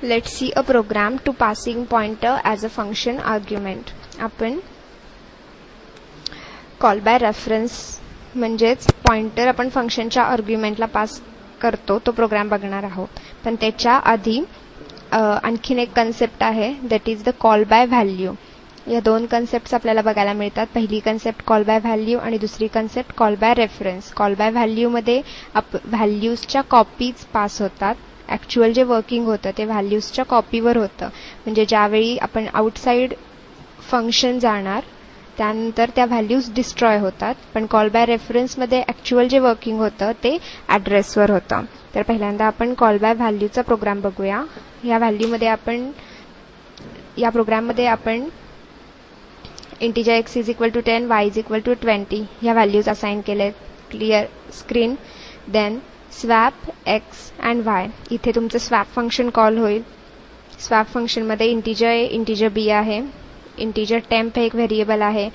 Let's see a program to passing pointer as a function argument. आपण call by reference म्हणजेच pointer आपण फंक्शनच्या आर्ग्युमेंटला pass करतो तो प्रोग्राम बघणार आहोत. पण त्याच्या आधी आणखीन एक कन्सेप्ट आहे, that is the call by value. या दोन कन्सेप्ट्स आपल्याला बघायला मिळतात. पहिली कन्सेप्ट कॉल बाय व्हॅल्यू आणि दुसरी concept call by reference. Call by व्हॅल्यूमध्ये व्हॅल्यूजच्या कॉपीज पास होतात. ॲक्च्युअल जे वर्किंग होतं ते व्हॅल्यूजच्या कॉपीवर होतं. म्हणजे ज्यावेळी आपण आउटसाईड फंक्शन जाणार त्यानंतर त्या व्हॅल्यूज डिस्ट्रॉय होतात. पण कॉल बाय रेफरन्समध्ये ॲक्च्युअल जे वर्किंग होतं ते ॲड्रेसवर होतं. तर पहिल्यांदा आपण कॉल बाय व्हॅल्यूचा प्रोग्राम बघूया. या प्रोग्राममध्ये आपण integer x is equal to 10, y is equal to 20 ह्या व्हॅल्यूज असाइन केले. Clear screen. Then swap x and y. इथे तुमचं स्वॅप फंक्शन कॉल होईल. स्वॅप फंक्शनमध्ये इंटिजर b आहे. इंटिजर टेम्प हे एक व्हेरिएबल आहे.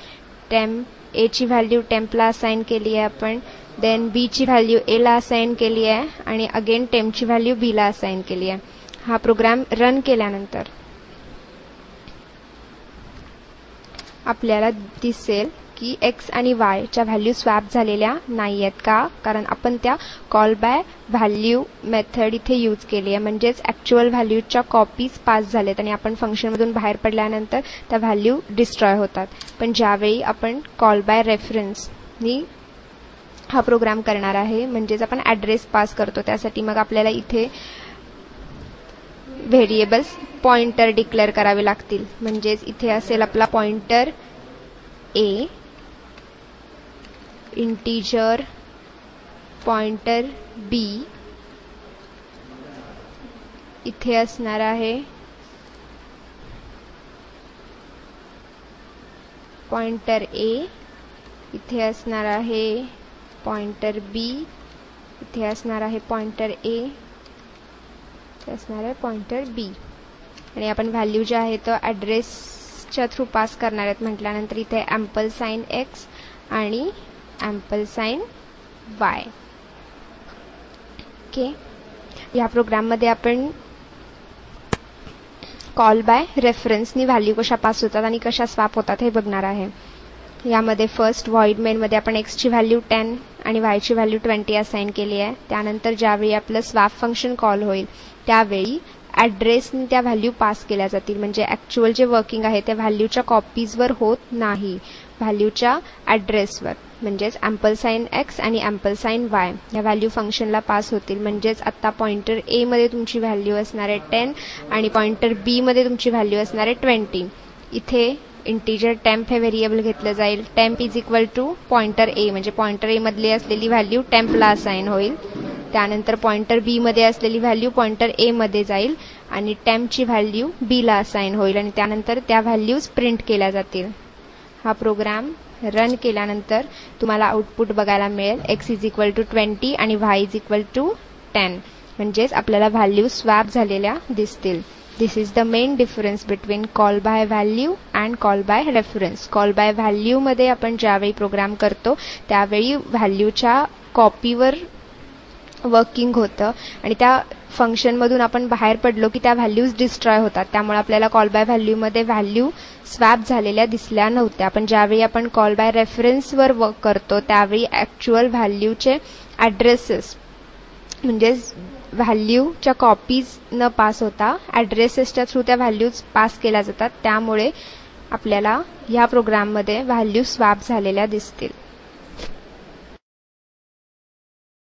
टेम्प a ची व्हॅल्यू टेम्पला असाइन केली आहे आपण. देन b ची व्हॅल्यू a ला असाइन केली आहे आणि अगेन टेम्पची व्हॅल्यू b ला असाइन केली आहे. हा प्रोग्राम रन केल्यानंतर आपल्याला दिसेल की x आणि y च्या व्हॅल्यू स्वॅप झालेल्या नाही आहेत. का? कारण आपण त्या कॉल बाय व्हॅल्यू मेथड इथे यूज केली आहे. म्हणजेच ॲक्च्युअल व्हॅल्यूच्या कॉपीज पास झालेत आणि आपण फंक्शनमधून बाहेर पडल्यानंतर त्या व्हॅल्यू डिस्ट्रॉय होतात. पण ज्यावेळी आपण कॉल बाय रेफरन्सनी हा प्रोग्राम करणार आहे म्हणजेच आपण ॲड्रेस पास करतो, त्यासाठी मग आपल्याला इथे व्हेरिएबल्स पॉइंटर डिक्लेअर करावे लागतील. म्हणजेच इथे असेल आपला pointer a, integer pointer b, इथे असणार आहे पॉइंटर a, इथे असणार आहे पॉइंटर b, इथे असणार आहे पॉइंटर a, इथे असणार आहे पॉइंटर b. आणि आपण व्हॅल्यू जे आहे तो ॲड्रेसच्या थ्रू पास करणार आहेत म्हटल्यानंतर इथे एम्पल साइन x आणि एम्पल साइन y. ओके. या प्रोग्राममध्ये आपण कॉल बाय रेफरन्सनी व्हॅल्यू कशा पास होतात आणि कशा स्वॅप होतात हे बघणार आहे. यामध्ये फर्स्ट व्हॉइड मेनमध्ये आपण x ची व्हॅल्यू 10 आणि y ची व्हॅल्यू 20 असाइन केली आहे. त्यानंतर ज्यावेळी आपलं स्वॅप फंक्शन कॉल होईल त्यावेळी ॲड्रेसनी त्या व्हॅल्यू पास केल्या जातील. म्हणजे ॲक्च्युअल जे वर्किंग आहे त्या व्हॅल्यूच्या कॉपीजवर होत नाही, व्हॅल्यूच्या ॲड्रेसवर. म्हणजेच एम्पल साइन x आणि एम्पल साइन y या व्हॅल्यू फंक्शनला पास होतील. म्हणजेच आता पॉइंटर a मध्ये तुमची व्हॅल्यू असणार आहे 10 आणि पॉइंटर b मध्ये तुमची व्हॅल्यू असणार आहे 20. इथे इंटिजर टेम्प हे व्हेरिएबल घेतलं जाईल. Temp is equal to pointer a म्हणजे पॉइंटर a मधली असलेली व्हॅल्यू टेम्पला असाइन होईल. त्यानंतर पॉइंटर b मध्ये असलेली व्हॅल्यू पॉइंटर a मध्ये जाईल आणि टेम्पची व्हॅल्यू b ला असाइन होईल आणि त्यानंतर त्या व्हॅल्यूज प्रिंट केल्या जातील. हा प्रोग्राम रन केल्यानंतर तुम्हाला आउटपुट बघायला मिळेल x इज इक्वल टू 20 आणि y इज इक्वल टू 10. म्हणजेच आपल्याला व्हॅल्यू स्वॅप झालेल्या दिसतील. This is the main difference between call by value and call by reference. Call by व्हॅल्यूमध्ये आपण ज्यावेळी प्रोग्राम करतो त्यावेळी व्हॅल्यूच्या कॉपीवर वर्किंग होतं आणि त्या फंक्शनमधून आपण बाहेर पडलो की त्या व्हॅल्यूज डिस्ट्रॉय होतात. त्यामुळे आपल्याला कॉल बाय व्हॅल्यूमध्ये व्हॅल्यू स्वॅप झालेल्या दिसल्या नव्हत्या. पण ज्यावेळी आपण कॉल बाय रेफरन्सवर वर्क करतो त्यावेळी ॲक्च्युअल व्हॅल्यूचे ॲड्रेसेस म्हणजेच व्हॅल्यूच्या कॉपीज न पास होता ॲड्रेसेसच्या थ्रू त्या व्हॅल्यूज पास केल्या जातात. त्यामुळे आपल्याला ह्या प्रोग्राममध्ये व्हॅल्यू स्वॅप झालेल्या दिसतील.